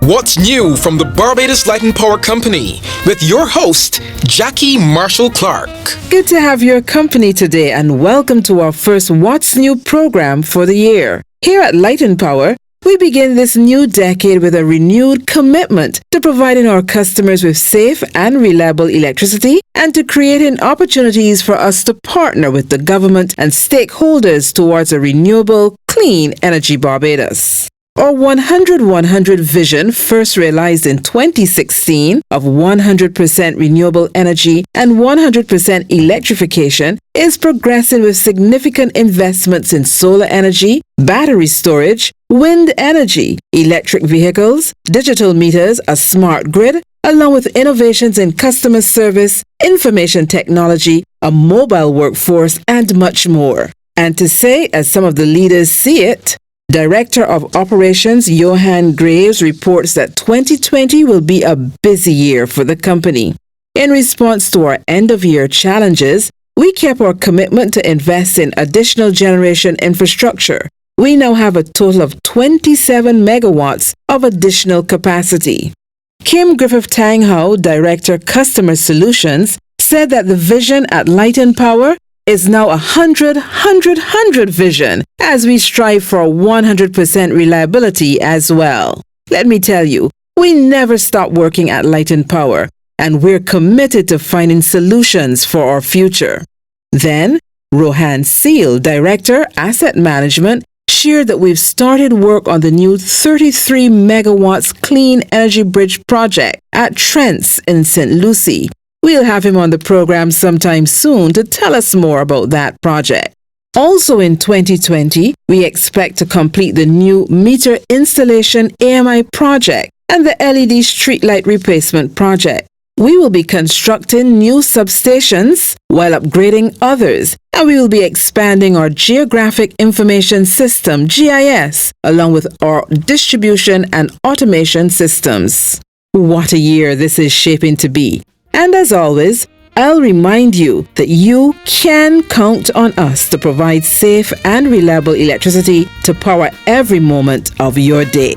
What's new from the Barbados Light and Power Company with your host, Jackie Marshall Clark. Good to have your company today and welcome to our first What's New program for the year. Here at Light and Power, we begin this new decade with a renewed commitment to providing our customers with safe and reliable electricity and to creating opportunities for us to partner with the government and stakeholders towards a renewable, clean energy Barbados. Our 100-100 vision, first realized in 2016 of 100% renewable energy and 100% electrification, is progressing with significant investments in solar energy, battery storage, wind energy, electric vehicles, digital meters, a smart grid, along with innovations in customer service, information technology, a mobile workforce, and much more. And to say, as some of the leaders see it, Director of Operations Johan Graves reports that 2020 will be a busy year for the company. In response to our end-of-year challenges, we kept our commitment to invest in additional generation infrastructure. We now have a total of 27 megawatts of additional capacity. Kim Griffith-Tanghow, Director Customer Solutions, said that the vision at Light and Power is now a 100-100-100 vision as we strive for 100% reliability as well. Let me tell you, we never stop working at Light and Power, and we're committed to finding solutions for our future. Then, Rohan Seal, Director, Asset Management, shared that we've started work on the new 33 megawatts Clean Energy Bridge project at Trents in St. Lucie. We'll have him on the program sometime soon to tell us more about that project. Also in 2020, we expect to complete the new meter installation AMI project and the LED streetlight replacement project. We will be constructing new substations while upgrading others, and we will be expanding our Geographic Information System, GIS, along with our distribution and automation systems. What a year this is shaping to be. And as always, I'll remind you that you can count on us to provide safe and reliable electricity to power every moment of your day.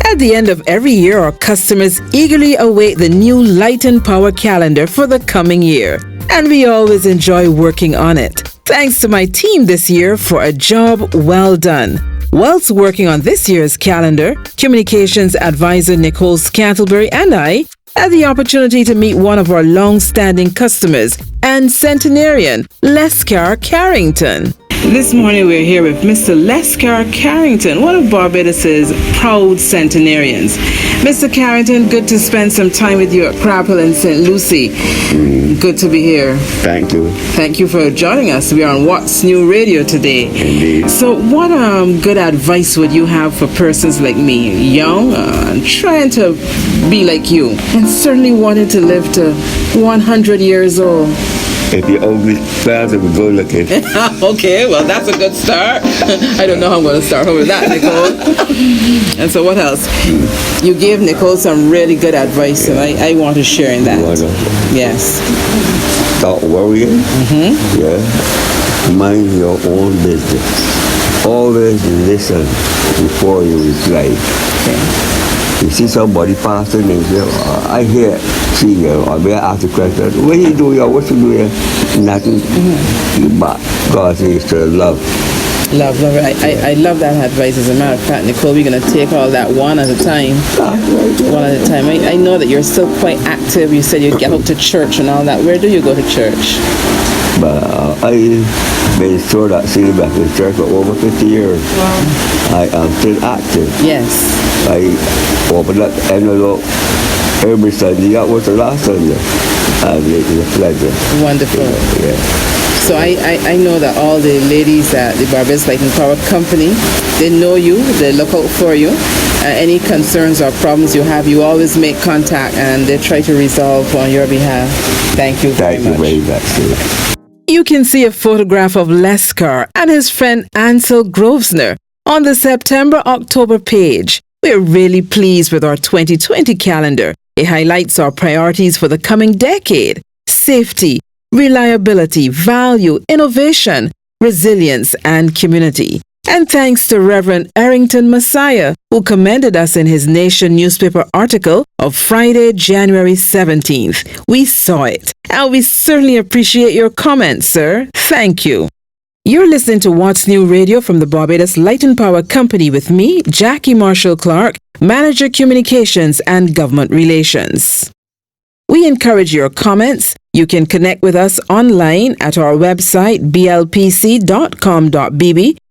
At the end of every year, our customers eagerly await the new Light and Power calendar for the coming year, and we always enjoy working on it. Thanks to my team this year for a job well done. Whilst working on this year's calendar, Communications Advisor Nicole Scantlebury and I had the opportunity to meet one of our long-standing customers and centenarian, Lescar Carrington. This morning we're here with Mr. Lescar Carrington, one of Barbados's proud centenarians. Mr. Carrington, good to spend some time with you at Crapple in St. Lucie. Good to be here. Thank you. Thank you for joining us. We are on What's New Radio today. Indeed. So what good advice would you have for persons like me, young, trying to be like you, and certainly wanting to live to 100 years old? If you're ugly, fast and good looking. Okay, well, that's a good start. I don't know how I'm going to start with that, Nicole. And so what else? You gave Nicole some really good advice, and I want to share in that. Yes. Stop worrying. Yeah. Mind your own business. Always listen before you reply. Okay. You see somebody passing and say, I hear, see you, or may I ask the question, what you do here, what you do here? Nothing. But God says to love. Love. I love that advice. As a matter of fact, Nicole, we're going to take all that one at a time. One at a time. I know that you're still quite active. You said you get up to church and all that. Where do you go to church? But I've been sort of sitting back in church for over 50 years. Wow. I am still active. Yes. I opened up the envelope every Sunday. That was the last Sunday. And it was a pleasure. Wonderful. Yeah. So I know that all the ladies at the Barbados Light and Power Company, they know you, they look out for you. Any concerns or problems you have, you always make contact and they try to resolve on your behalf. Thank you very much. Thank you very much. You can see a photograph of Lescar and his friend Ansel Grosvenor on the September-October page. We're really pleased with our 2020 calendar. It highlights our priorities for the coming decade: safety, reliability, value, innovation, resilience, and community. And thanks to Reverend Arrington Messiah, who commended us in his Nation newspaper article of Friday, January 17th. We saw it, and we certainly appreciate your comments, sir. Thank you. You're listening to What's New Radio from the Barbados Light and Power Company with me, Jackie Marshall Clark, Manager Communications and Government Relations. We encourage your comments. You can connect with us online at our website blpc.com.bb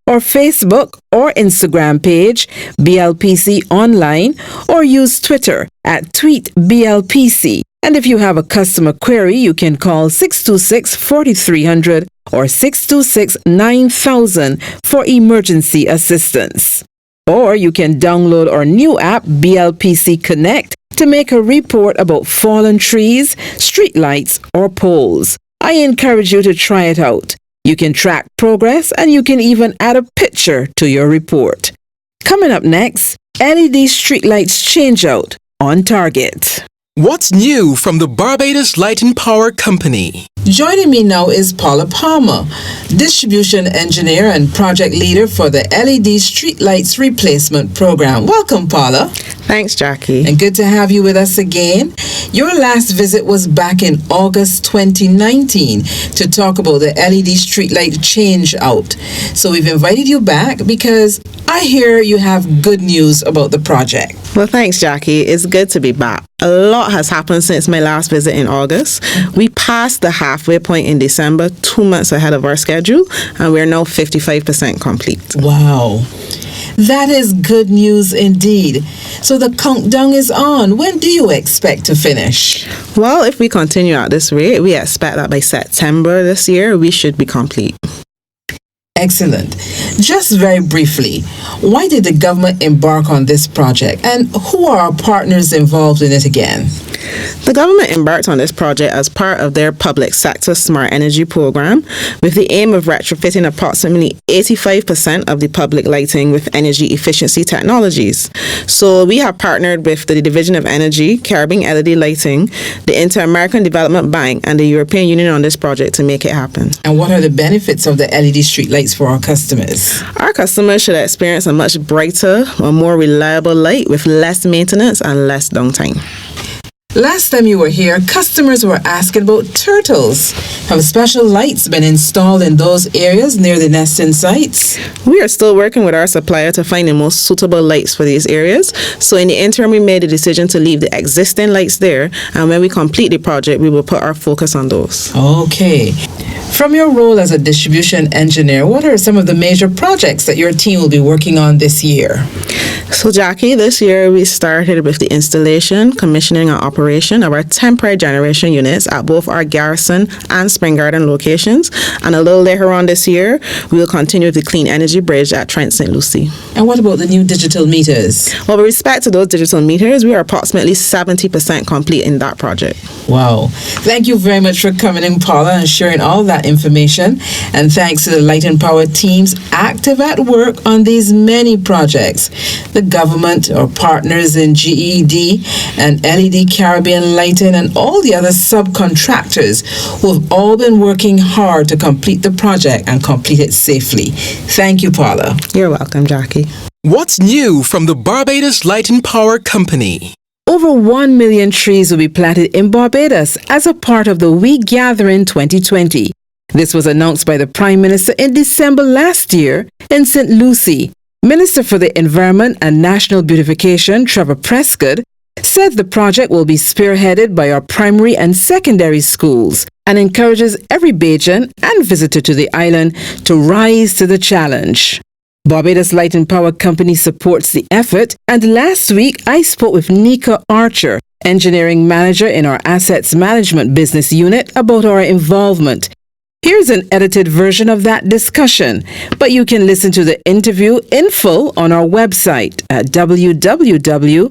or Facebook or Instagram page BLPC Online, or use Twitter at tweetblpc. And if you have a customer query, you can call 626-4300 or 626-9000 for emergency assistance. Or you can download our new app, BLPC Connect, to make a report about fallen trees, streetlights, or poles. I encourage you to try it out. You can track progress, and you can even add a picture to your report. Coming up next, LED streetlights change out on target. What's new from the Barbados Light and Power Company? Joining me now is Paula Palmer, distribution engineer and project leader for the LED Streetlights Replacement Program. Welcome, Paula. Thanks, Jackie. And good to have you with us again. Your last visit was back in August 2019 to talk about the LED streetlight change out. So we've invited you back because I hear you have good news about the project. Well, thanks, Jackie. It's good to be back. A lot has happened since my last visit in August. We passed the halfway point in December, 2 months ahead of our schedule, and we're now 55% complete. Wow. That is good news indeed. So the countdown is on. When do you expect to finish? Well, if we continue at this rate, we expect that by September this year, we should be complete. Excellent. Just very briefly, why did the government embark on this project, and who are our partners involved in it again? The government embarked on this project as part of their public sector smart energy program with the aim of retrofitting approximately 85% of the public lighting with energy efficiency technologies. So we have partnered with the Division of Energy, Caribbean LED Lighting, the Inter-American Development Bank, and the European Union on this project to make it happen. And what are the benefits of the LED streetlights for our customers? Our customers should experience a much brighter or more reliable light with less maintenance and less downtime. Last time you were here, customers were asking about turtles. Have special lights been installed in those areas near the nesting sites? We are still working with our supplier to find the most suitable lights for these areas. So in the interim, we made the decision to leave the existing lights there. And when we complete the project, we will put our focus on those. Okay. From your role as a distribution engineer, what are some of the major projects that your team will be working on this year? So, Jackie, this year we started with the installation, commissioning, and operation of our temporary generation units at both our Garrison and Spring Garden locations. And a little later on this year, we will continue with the Clean Energy Bridge at Trent St. Lucie. And what about the new digital meters? Well, with respect to those digital meters, we are approximately 70% complete in that project. Wow. Thank you very much for coming in, Paula, and sharing all that information. And thanks to the Light and Power teams active at work on these many projects. The government, our partners in GED and LED Caribbean Lighting, and all the other subcontractors who have all been working hard to complete the project and complete it safely. Thank you, Paula. You're welcome, Jackie. What's new from the Barbados Light and Power Company? Over 1 million trees will be planted in Barbados as a part of the We Gathering 2020. This was announced by the Prime Minister in December last year in St. Lucie. Minister for the Environment and National Beautification, Trevor Prescott, said the project will be spearheaded by our primary and secondary schools and encourages every Bajan and visitor to the island to rise to the challenge. Barbados Light and Power Company supports the effort, and last week I spoke with Nika Archer, engineering manager in our Assets Management Business Unit, about our involvement. Here's an edited version of that discussion, but you can listen to the interview in full on our website at www.blpc.com.bb.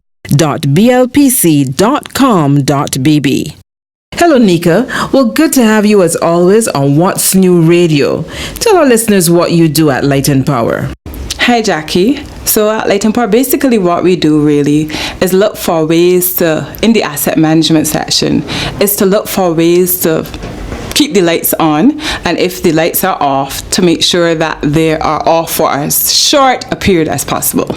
Hello, Nika. Well, good to have you as always on What's New Radio. Tell our listeners what you do at Light and Power. Hi, Jackie. So at Light and Power, basically what we do really is look for ways to, in the asset management section, is to look for ways to keep the lights on, and if the lights are off, to make sure that they are off for as short a period as possible.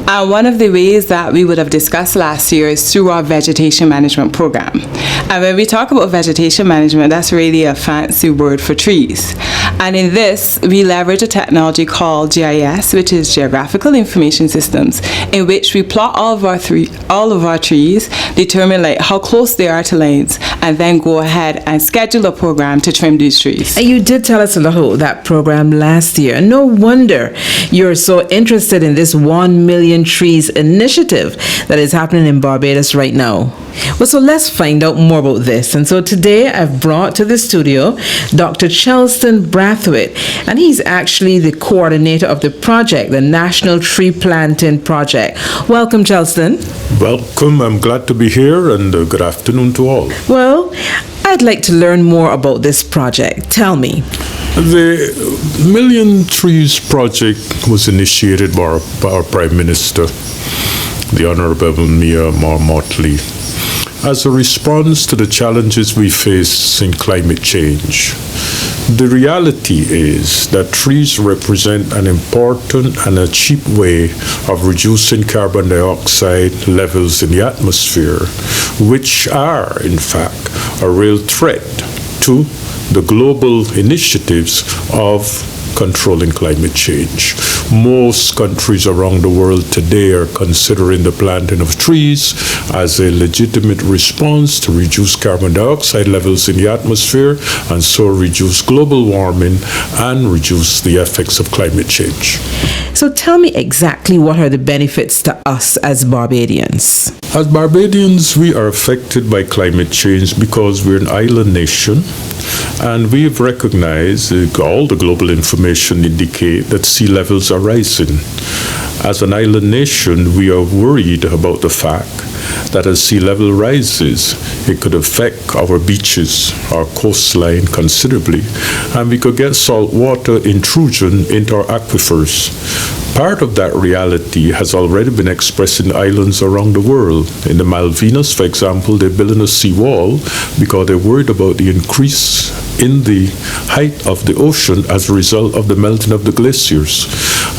And one of the ways that we would have discussed last year is through our vegetation management program. And when we talk about vegetation management, that's really a fancy word for trees. And in this, we leverage a technology called GIS, which is Geographical Information Systems, in which we plot all of our trees, determine like how close they are to lines, and then go ahead and schedule a program to trim these trees. And you did tell us a lot about that program last year. No wonder you're so interested in this 1 Million Trees initiative that is happening in Barbados right now. Well, so let's find out more about this. And so today I've brought to the studio Dr. Charleston Brathwaite, and he's actually the coordinator of the project, the National Tree Planting Project. Welcome, Charleston. Welcome. I'm glad to be here, and good afternoon to all. Well, I'd like to learn more about this project. Tell me. The Million Trees Project was initiated by our Prime Minister, the Honorable Mia Motley, as a response to the challenges we face in climate change. The reality is that trees represent an important and a cheap way of reducing carbon dioxide levels in the atmosphere, which are, in fact, a real threat to the global initiatives of controlling climate change. Most countries around the world today are considering the planting of trees as a legitimate response to reduce carbon dioxide levels in the atmosphere, and so reduce global warming and reduce the effects of climate change. So tell me exactly what are the benefits to us as Barbadians? As Barbadians, we are affected by climate change because we're an island nation, and we've recognized all the global information indicate that sea levels are rising. As an island nation, we are worried about the fact that as sea level rises, it could affect our beaches, our coastline considerably, and we could get saltwater intrusion into our aquifers. Part of that reality has already been expressed in islands around the world. In the Malvinas, for example, they're building a seawall because they're worried about the increase in the height of the ocean as a result of the melting of the glaciers.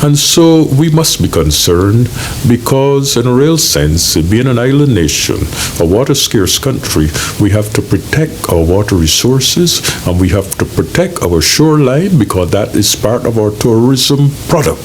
And so we must be concerned because, in a real sense, being an island nation, a water-scarce country, we have to protect our water resources, and we have to protect our shoreline because that is part of our tourism product,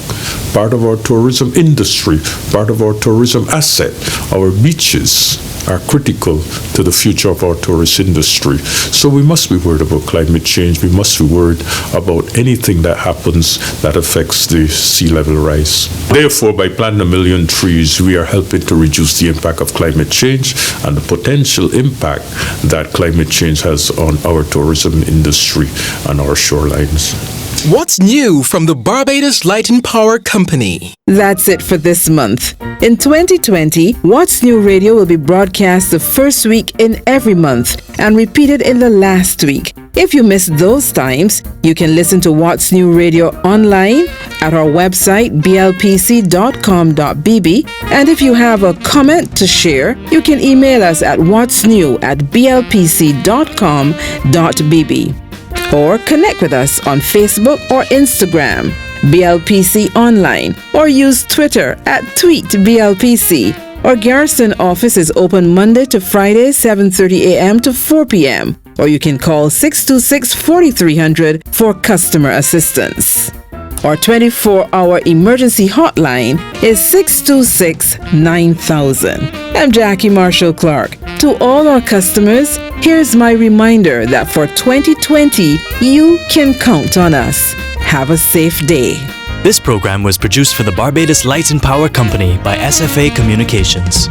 part of our tourism industry, part of our tourism asset. Our beaches are critical to the future of our tourist industry. So we must be worried about climate change. We must be worried about anything that happens that affects the sea level rise. Therefore, by planting 1 million trees, we are helping to reduce the impact of climate change and the potential impact that climate change has on our tourism industry and our shorelines. What's new from the Barbados Light and Power Company? That's it for this month. In 2020, What's New Radio will be broadcast the first week in every month and repeated in the last week. If you missed those times, you can listen to What's New Radio online at our website blpc.com.bb, and if you have a comment to share, you can email us at whatsnew@blpc.com.bb. or connect with us on Facebook or Instagram, BLPC Online, or use Twitter at @TweetBLPC. Our Garrison office is open Monday to Friday, 7:30 a.m. to 4 p.m., or you can call 626-4300 for customer assistance. Our 24-hour emergency hotline is 626-9000. I'm Jackie Marshall Clark. To all our customers, here's my reminder that for 2020, you can count on us. Have a safe day. This program was produced for the Barbados Light and Power Company by SFA Communications.